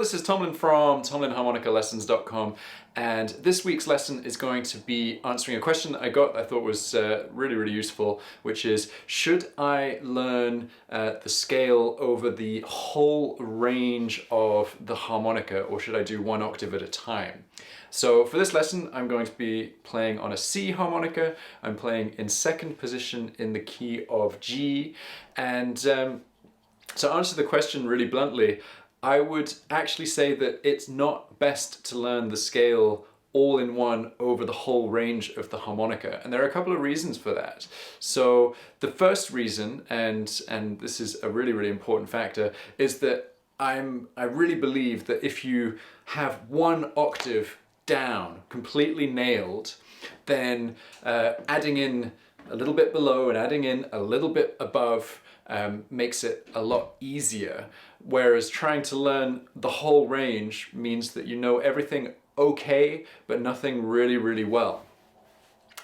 this is Tomlin from TomlinHarmonicaLessons.com, and this week's lesson is going to be answering a question that I got that I thought was really useful, which is, should I learn the scale over the whole range of the harmonica, or should I do one octave at a time? So for this lesson, I'm going to be playing on a C harmonica. I'm playing in second position in the key of G, and to answer the question really bluntly, I would actually say that it's not best to learn the scale all in one over the whole range of the harmonica, and there are a couple of reasons for that. So the first reason, and this is a really important factor, is that I really believe that if you have one octave down, completely nailed, then adding in a little bit below and adding in a little bit above makes it a lot easier, whereas trying to learn the whole range means that you know everything okay, but nothing really well.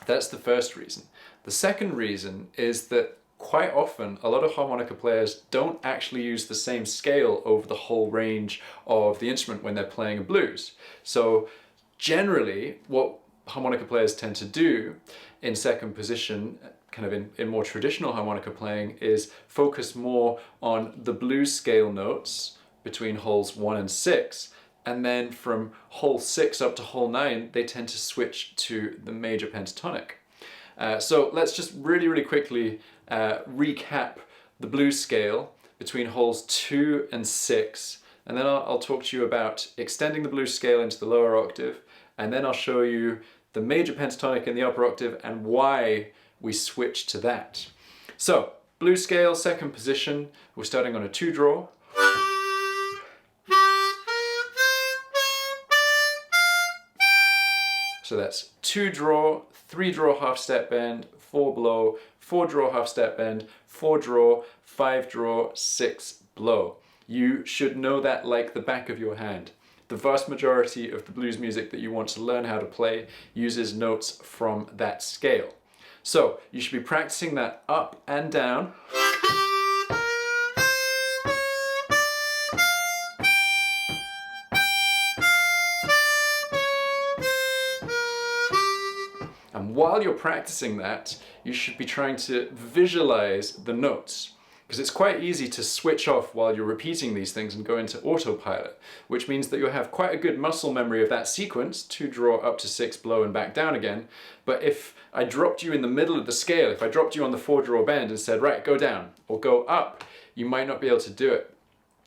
That's the first reason. The second reason is that quite often a lot of harmonica players don't actually use the same scale over the whole range of the instrument when they're playing a blues. So generally, what harmonica players tend to do in second position, kind of in more traditional harmonica playing, is focus more on the blues scale notes between holes 1 and 6, and then from hole 6 up to hole 9 they tend to switch to the major pentatonic. So let's just really quickly recap the blues scale between holes 2 and 6, and then I'll talk to you about extending the blues scale into the lower octave, and then I'll show you the major pentatonic in the upper octave and why we switch to that. So, blues scale, second position, we're starting on a 2-draw. So that's 2-draw, 3-draw half-step bend, 4-blow, 4-draw half-step bend, 4-draw, 5-draw, 6-blow. You should know that like the back of your hand. The vast majority of the blues music that you want to learn how to play uses notes from that scale. So you should be practicing that up and down. And while you're practicing that, you should be trying to visualize the notes, because it's quite easy to switch off while you're repeating these things and go into autopilot, which means that you'll have quite a good muscle memory of that sequence, 2-draw up to 6-blow and back down again. But if I dropped you in the middle of the scale, if I dropped you on the 4-draw bend and said, right, go down or go up, you might not be able to do it.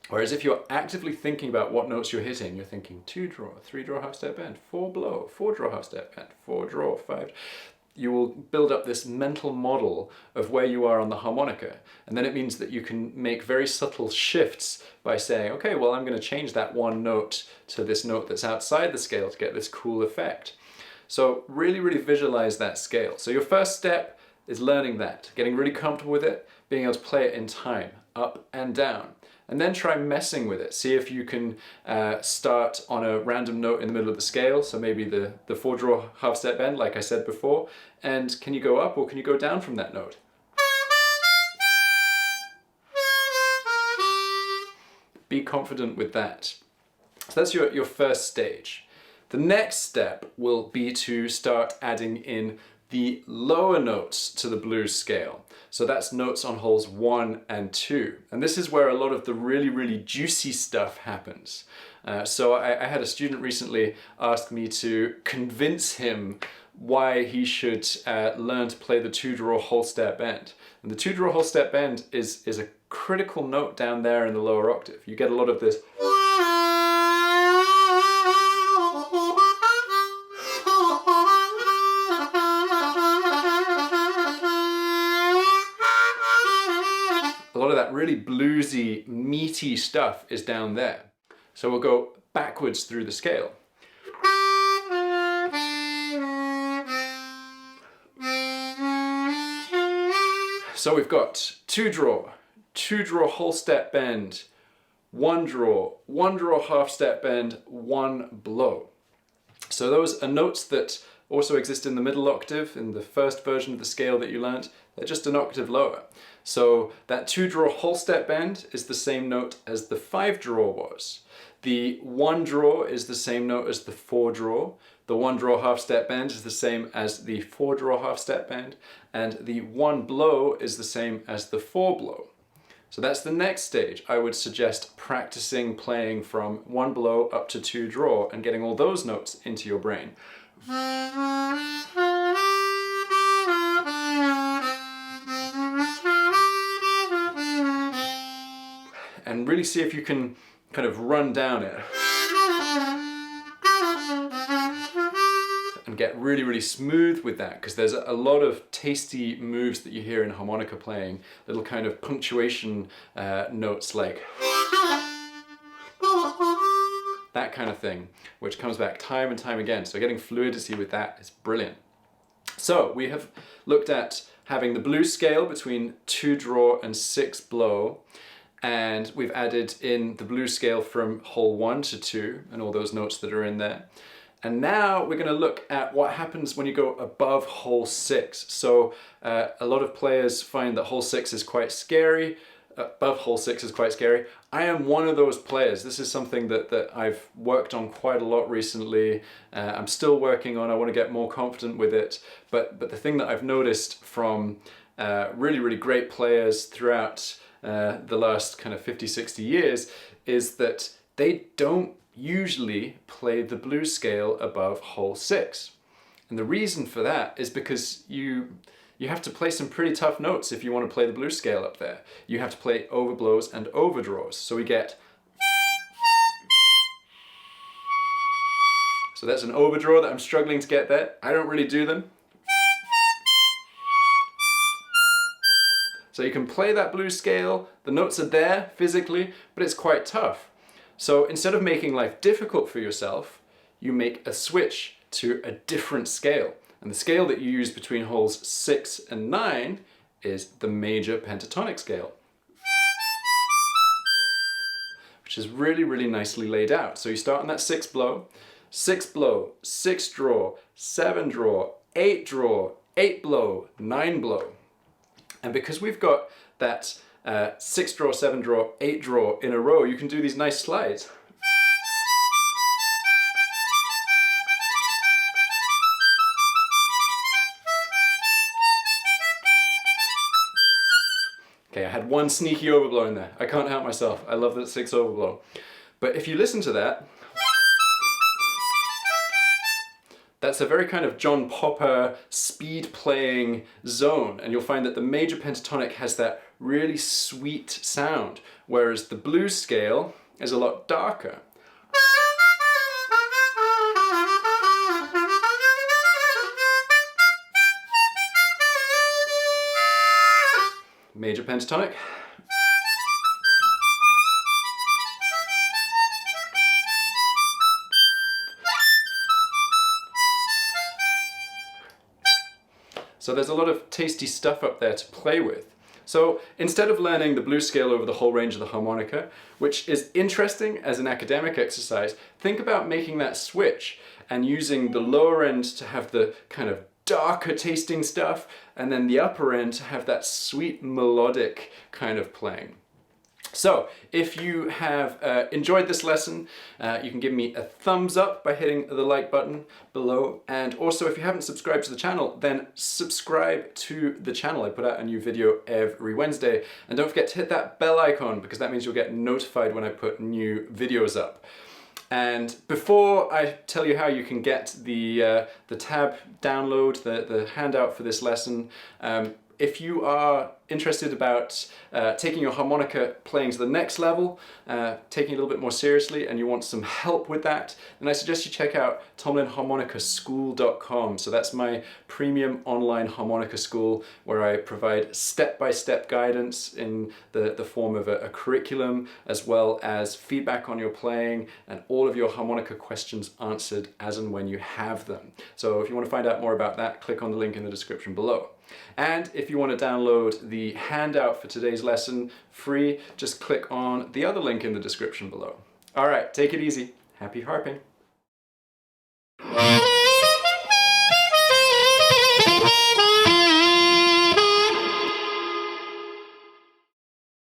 Whereas if you're actively thinking about what notes you're hitting, you're thinking 2-draw, 3-draw half-step bend, 4-blow, 4-draw half-step bend, 4-draw, 5, you will build up this mental model of where you are on the harmonica. And then it means that you can make very subtle shifts by saying, okay, well, I'm going to change that one note to this note that's outside the scale to get this cool effect. So really visualize that scale. So your first step is learning that, getting really comfortable with it, being able to play it in time, up and down. And then try messing with it. See if you can start on a random note in the middle of the scale, so maybe the 4-draw half-step bend, like I said before, and can you go up or can you go down from that note? Be confident with that. So that's your first stage. The next step will be to start adding in the lower notes to the blues scale. So that's notes on holes 1 and 2. And this is where a lot of the really juicy stuff happens. So I had a student recently ask me to convince him why he should learn to play the 2-draw whole step bend. And the 2-draw whole step bend is a critical note down there in the lower octave. You get a lot of this. A lot of that really bluesy, meaty stuff is down there. So we'll go backwards through the scale. So we've got 2-draw, 2-draw whole step bend, 1-draw, 1-draw half step bend, 1-blow. So those are notes that also exist in the middle octave in the first version of the scale that you learnt. They're just an octave lower. So that 2-draw whole step bend is the same note as the 5-draw was. The 1 draw is the same note as the 4 draw. The 1 draw half step bend is the same as the 4 draw half step bend. And the 1 blow is the same as the 4 blow. So that's the next stage. I would suggest practicing playing from 1 blow up to 2 draw and getting all those notes into your brain. And really see if you can kind of run down it and get really, really smooth with that, because there's a lot of tasty moves that you hear in harmonica playing, little kind of punctuation notes like that kind of thing, which comes back time and time again. So getting fluidity with that is brilliant. So we have looked at having the blues scale between 2 draw and 6 blow, and we've added in the blues scale from hole 1 to 2 and all those notes that are in there. And now we're going to look at what happens when you go above hole 6. So a lot of players find that hole 6 is quite scary. Above hole 6 is quite scary. I am one of those players. This is something that I've worked on quite a lot recently. I'm still working on. I want to get more confident with it. But the thing that I've noticed from really, really great players throughout the last kind of 50, 60 years is that they don't usually play the blues scale above hole 6. And the reason for that is because you have to play some pretty tough notes if you want to play the blues scale up there. You have to play overblows and overdraws. So we get... So that's an overdraw that I'm struggling to get there. I don't really do them. So you can play that blues scale, the notes are there physically, but it's quite tough. So instead of making life difficult for yourself, you make a switch to a different scale. And the scale that you use between holes 6 and 9 is the major pentatonic scale, which is really, really nicely laid out. So you start on that 6 blow, 6 blow, 6 draw, 7 draw, 8 draw, 8 blow, 9 blow. And because we've got that 6 draw, 7 draw, 8 draw in a row, you can do these nice slides. Okay, I had one sneaky overblow in there. I can't help myself. I love that 6 overblow. But if you listen to that, that's a very kind of John Popper speed playing zone, and you'll find that the major pentatonic has that really sweet sound, whereas the blues scale is a lot darker. Major pentatonic. So there's a lot of tasty stuff up there to play with. So instead of learning the blues scale over the whole range of the harmonica, which is interesting as an academic exercise, think about making that switch and using the lower end to have the kind of darker tasting stuff, and then the upper end to have that sweet melodic kind of playing. So if you have enjoyed this lesson, you can give me a thumbs up by hitting the like button below. And also, if you haven't subscribed to the channel, then subscribe to the channel. I put out a new video every Wednesday. And don't forget to hit that bell icon, because that means you'll get notified when I put new videos up. And before I tell you how you can get the tab download, the handout for this lesson, if you are interested about taking your harmonica playing to the next level, taking it a little bit more seriously, and you want some help with that, then I suggest you check out TomlinHarmonicaschool.com. So that's my premium online harmonica school, where I provide step-by-step guidance in the form of a curriculum, as well as feedback on your playing and all of your harmonica questions answered as and when you have them. So if you want to find out more about that, click on the link in the description below. And if you want to download the handout for today's lesson free, just click on the other link in the description below. All right, take it easy. Happy harping.